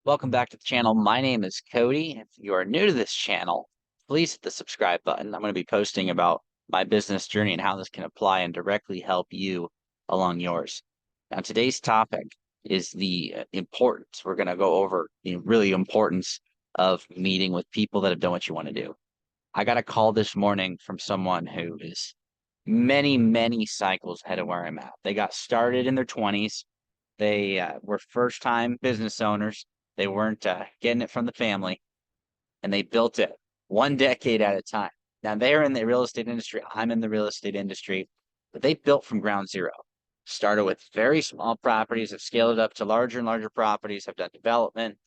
Welcome back to the channel. My name is Cody. If you are new to this channel, please hit the subscribe button. I'm going to be posting about my business journey and how this can apply and directly help you along yours. Now, today's topic is the importance. We're going to go over the really importance of meeting with people that have done what you want to do. I got a call this morning from someone who is many, many cycles ahead of where I'm at. They got started in their 20s. They were first time business owners. They weren't getting it from the family, and they built it one decade at a time. Now they're in the real estate industry. I'm in the real estate industry, but they built from ground zero. Started with very small properties, have scaled it up to larger and larger properties, have done development,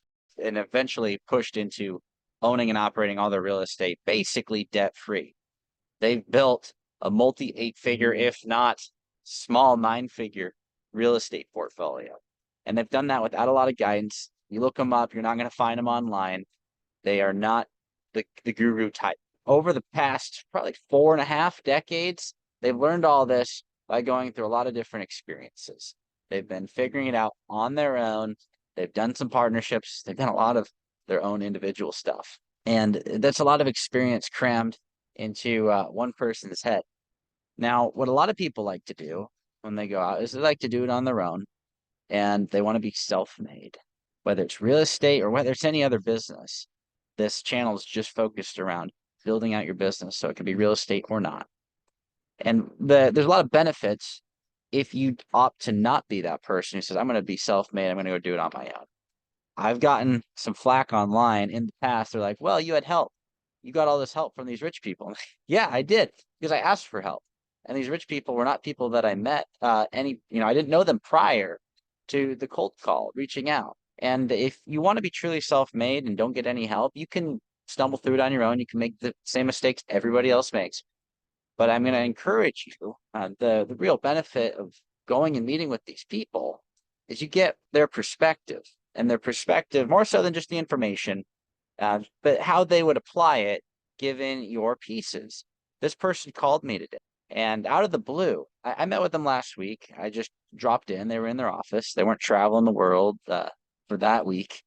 and eventually pushed into owning and operating all their real estate basically debt free. They've built a multi eight figure, if not small nine figure real estate portfolio. And they've done that without a lot of guidance. You look them up, you're not going to find them online. They are not the guru type. Over the past probably 4.5 decades, they've learned all this by going through a lot of different experiences. They've been figuring it out on their own. They've done some partnerships. They've done a lot of their own individual stuff. And that's a lot of experience crammed into one person's head. Now, what a lot of people like to do when they go out is they like to do it on their own and they want to be self-made, whether it's real estate or whether it's any other business. This channel is just focused around building out your business, so it can be real estate or not. And there's a lot of benefits if you opt to not be that person who says, I'm going to be self-made, I'm going to go do it on my own. I've gotten some flack online in the past. They're like, well, you had help. You got all this help from these rich people. Yeah, I did, because I asked for help. And these rich people were not people that I met I didn't know them prior to the cold call, reaching out. And if you want to be truly self-made and don't get any help, you can stumble through it on your own. You can make the same mistakes everybody else makes. But I'm going to encourage you. The real benefit of going and meeting with these people is you get their perspective, and their perspective more so than just the information, but how they would apply it given your pieces. This person called me today, and out of the blue, I met with them last week. I just dropped in. They were in their office. They weren't traveling the world for that week,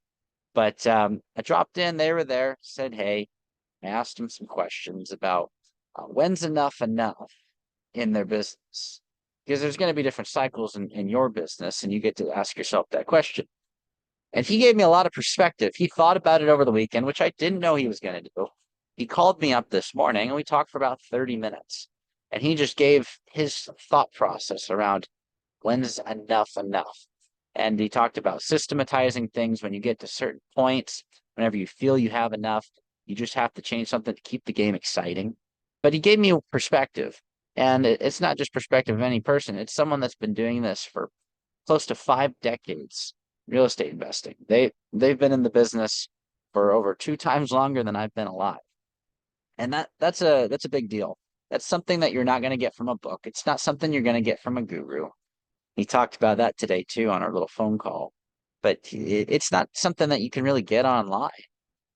but I dropped in. They were there. Said, "Hey." I asked them some questions about when's enough in their business, because there's going to be different cycles in your business, and you get to ask yourself that question. And he gave me a lot of perspective. He thought about it over the weekend, which I didn't know he was going to do. He called me up this morning and we talked for about 30 minutes. And he just gave his thought process around when's enough. And he talked about systematizing things when you get to certain points, whenever you feel you have enough, you just have to change something to keep the game exciting. But he gave me a perspective. And it's not just perspective of any person, it's someone that's been doing this for close to 5 decades, real estate investing. They've been in the business for over 2 times longer than I've been alive. And that's a big deal. That's something that you're not going to get from a book. It's not something you're going to get from a guru. He talked about that today too on our little phone call. But it's not something that you can really get online.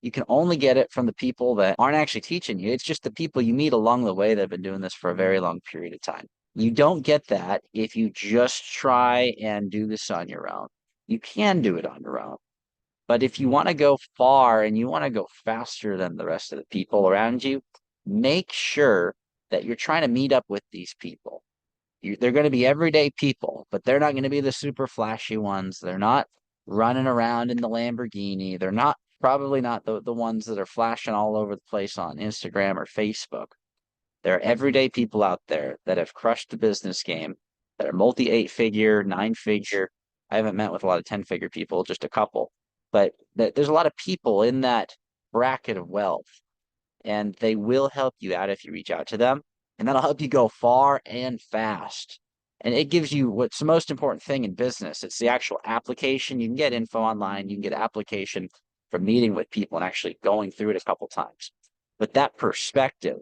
You can only get it from the people that aren't actually teaching you. It's just the people you meet along the way that have been doing this for a very long period of time. You don't get that if you just try and do this on your own. You can do it on your own. But if you want to go far and you want to go faster than the rest of the people around you, make sure that you're trying to meet up with these people. They're going to be everyday people, but they're not going to be the super flashy ones. They're not running around in the Lamborghini. They're not probably not the ones that are flashing all over the place on Instagram or Facebook. There are everyday people out there that have crushed the business game, that are multi eight figure, nine figure. I haven't met with a lot of 10-figure people, just a couple, but there's a lot of people in that bracket of wealth, and they will help you out if you reach out to them, and that'll help you go far and fast. And it gives you what's the most important thing in business. It's the actual application. You can get info online. You can get application from meeting with people and actually going through it a couple times. But that perspective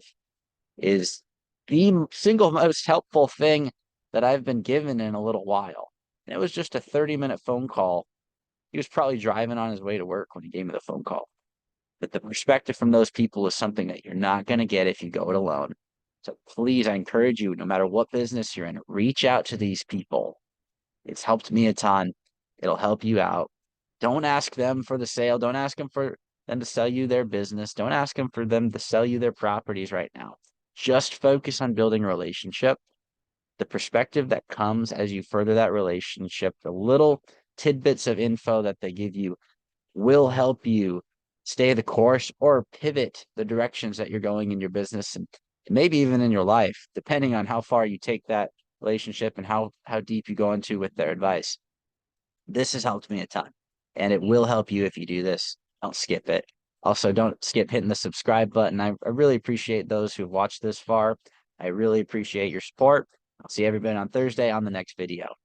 is the single most helpful thing that I've been given in a little while. And it was just a 30-minute phone call. He was probably driving on his way to work when he gave me the phone call. But the perspective from those people is something that you're not going to get if you go it alone. So please, I encourage you, no matter what business you're in, reach out to these people. It's helped me a ton. It'll help you out. Don't ask them for the sale. Don't ask them for them to sell you their business. Don't ask them for them to sell you their properties right now. Just focus on building a relationship. The perspective that comes as you further that relationship, the little tidbits of info that they give you will help you stay the course or pivot the directions that you're going in your business and maybe even in your life, depending on how far you take that relationship and how deep you go into with their advice. This has helped me a ton, and it will help you if you do this. Don't skip it. Also, don't skip hitting the subscribe button. I really appreciate those who've watched this far. I really appreciate your support. I'll see everybody on Thursday on the next video.